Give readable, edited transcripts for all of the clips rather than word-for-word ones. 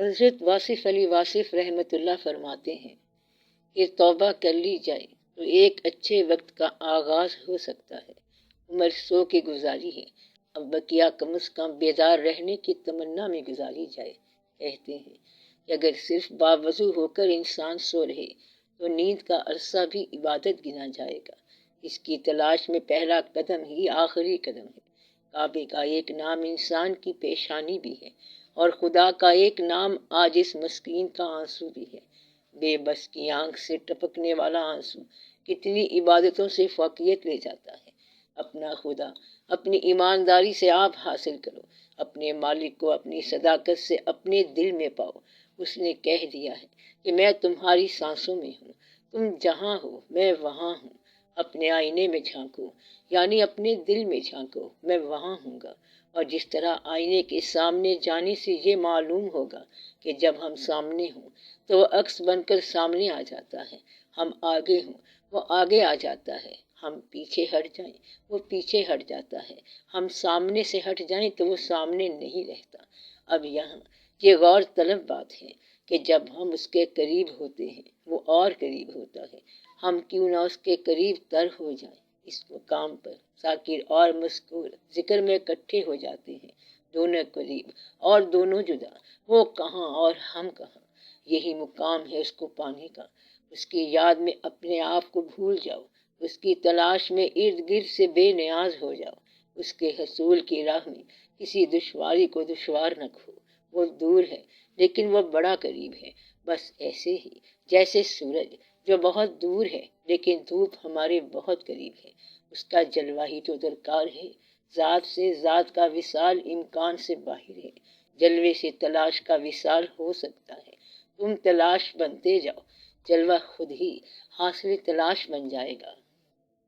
حضرت واصف علی واصف رحمۃ اللہ فرماتے ہیں کہ توبہ کر لی جائے تو ایک اچھے وقت کا آغاز ہو سکتا ہے۔ عمر 100 کی گزاری ہے، اب بقیہ کم از کم بیدار رہنے کی تمنا میں گزاری جائے۔ کہتے ہیں کہ اگر صرف باوضو ہو کر انسان سو رہے تو نیند کا عرصہ بھی عبادت گنا جائے گا۔ اس کی تلاش میں پہلا قدم ہی آخری قدم ہے۔ کعبے کا ایک نام انسان کی پیشانی بھی ہے اور خدا کا ایک نام عاجز مسکین کا آنسو بھی ہے۔ بے بس کی آنکھ سے ٹپکنے والا آنسو کتنی عبادتوں سے فوقیت لے جاتا ہے۔ اپنا خدا اپنی ایمانداری سے آپ حاصل کرو، اپنے مالک کو اپنی صداقت سے اپنے دل میں پاؤ۔ اس نے کہہ دیا ہے کہ میں تمہاری سانسوں میں ہوں، تم جہاں ہو میں وہاں ہوں۔ اپنے آئینے میں جھانکو، یعنی اپنے دل میں جھانکو، میں وہاں ہوں گا۔ اور جس طرح آئینے کے سامنے جانے سے یہ معلوم ہوگا کہ جب ہم سامنے ہوں تو وہ عکس بن کر سامنے آ جاتا ہے، ہم آگے ہوں وہ آگے آ جاتا ہے، ہم پیچھے ہٹ جائیں وہ پیچھے ہٹ جاتا ہے، ہم سامنے سے ہٹ جائیں تو وہ سامنے نہیں رہتا۔ اب یہاں یہ غور طلب بات ہے کہ جب ہم اس کے قریب ہوتے ہیں وہ اور قریب ہوتا ہے۔ ہم کیوں نہ اس کے قریب تر ہو جائیں۔ اس مقام پر ذاکر اور مذکور ذکر میں اکٹھے ہو جاتے ہیں، دونوں قریب اور دونوں جدا، وہ کہاں اور ہم کہاں۔ یہی مقام ہے اس کو پانے کا۔ اس کی یاد میں اپنے آپ کو بھول جاؤ، اس کی تلاش میں ارد گرد سے بے نیاز ہو جاؤ۔ اس کے حصول کی راہ میں کسی دشواری کو دشوار نہ کھو۔ وہ دور ہے لیکن وہ بڑا قریب ہے، بس ایسے ہی جیسے سورج جو بہت دور ہے لیکن دھوپ ہمارے بہت قریب ہے۔ اس کا جلوہ ہی تو درکار ہے۔ ذات سے ذات کا وصال امکان سے باہر ہے، جلوے سے تلاش کا وصال ہو سکتا ہے۔ تم تلاش بنتے جاؤ، جلوہ خود ہی حاصل تلاش بن جائے گا۔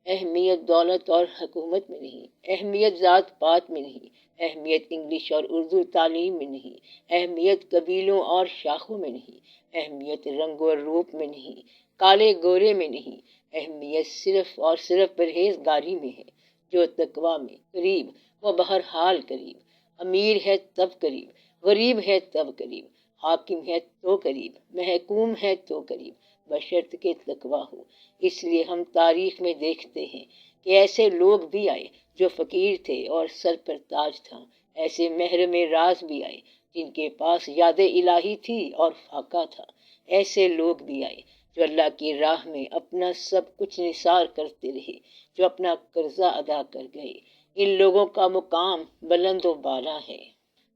اہمیت دولت اور حکومت میں نہیں، اہمیت ذات پات میں نہیں، اہمیت انگلش اور اردو تعلیم میں نہیں، اہمیت قبیلوں اور شاخوں میں نہیں، اہمیت رنگ اور روپ میں نہیں، کالے گورے میں نہیں، اہمیت صرف اور صرف پرہیزگاری میں ہے۔ جو تقویٰ میں قریب وہ بہرحال قریب، امیر ہے تب قریب، غریب ہے تب قریب، حاکم ہے تو قریب، محکوم ہے تو قریب، بشرط کہ تقویٰ ہو۔ اس لیے ہم تاریخ میں دیکھتے ہیں کہ ایسے لوگ بھی آئے جو فقیر تھے اور سر پر تاج تھا، ایسے محرم راز بھی آئے جن کے پاس یاد الہی تھی اور فاقہ تھا، ایسے لوگ بھی آئے جو اللہ کی راہ میں اپنا سب کچھ نثار کرتے رہے، جو اپنا قرضہ ادا کر گئے۔ ان لوگوں کا مقام بلند و بالا ہے۔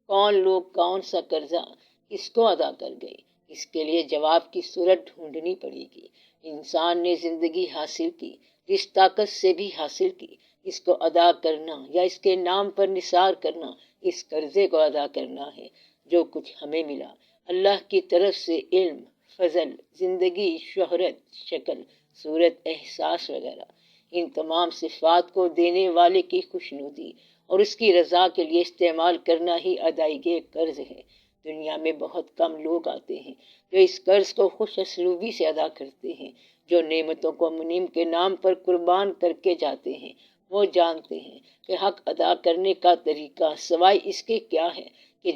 کون لوگ کون سا قرضہ کس کو ادا کر گئے، اس کے لیے جواب کی صورت ڈھونڈنی پڑے گی۔ انسان نے زندگی حاصل کی، جس طاقت سے بھی حاصل کی، اس کو ادا کرنا یا اس کے نام پر نثار کرنا، اس قرضے کو ادا کرنا ہے۔ جو کچھ ہمیں ملا اللہ کی طرف سے، علم، فضل، زندگی، شہرت، شکل، صورت، احساس وغیرہ، ان تمام صفات کو دینے والے کی خوشنودی اور اس کی رضا کے لیے استعمال کرنا ہی ادائیگی قرض ہے۔ دنیا میں بہت کم لوگ آتے ہیں جو اس قرض کو خوش اسلوبی سے ادا کرتے ہیں۔ جو نعمتوں کو منعم کے نام پر قربان کر کے جاتے ہیں وہ جانتے ہیں کہ حق ادا کرنے کا طریقہ سوائے اس کے کیا ہے کہ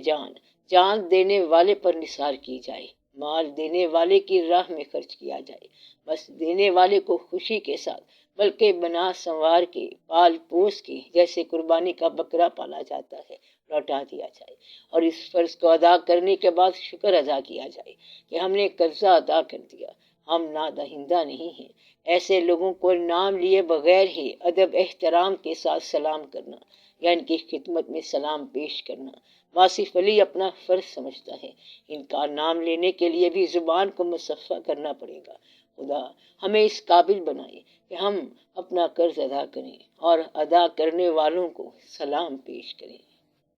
جان دینے والے پر نثار کی جائے، مال دینے والے کی راہ میں خرچ کیا جائے، بس دینے والے کو خوشی کے ساتھ بلکہ بنا سنوار کے، پال پوس کے، جیسے قربانی کا بکرا پالا جاتا ہے، لوٹا دیا جائے، اور اس فرض کو ادا کرنے کے بعد شکر ادا کیا جائے کہ ہم نے قرضہ ادا کر دیا، ہم نادہندہ نہیں ہیں۔ ایسے لوگوں کو نام لیے بغیر ہی ادب احترام کے ساتھ سلام کرنا یا ان کی خدمت میں سلام پیش کرنا واصف علی اپنا فرض سمجھتا ہے۔ ان کا نام لینے کے لیے بھی زبان کو مصفا کرنا پڑے گا۔ خدا ہمیں اس قابل بنائے کہ ہم اپنا قرض ادا کریں اور ادا کرنے والوں کو سلام پیش کریں۔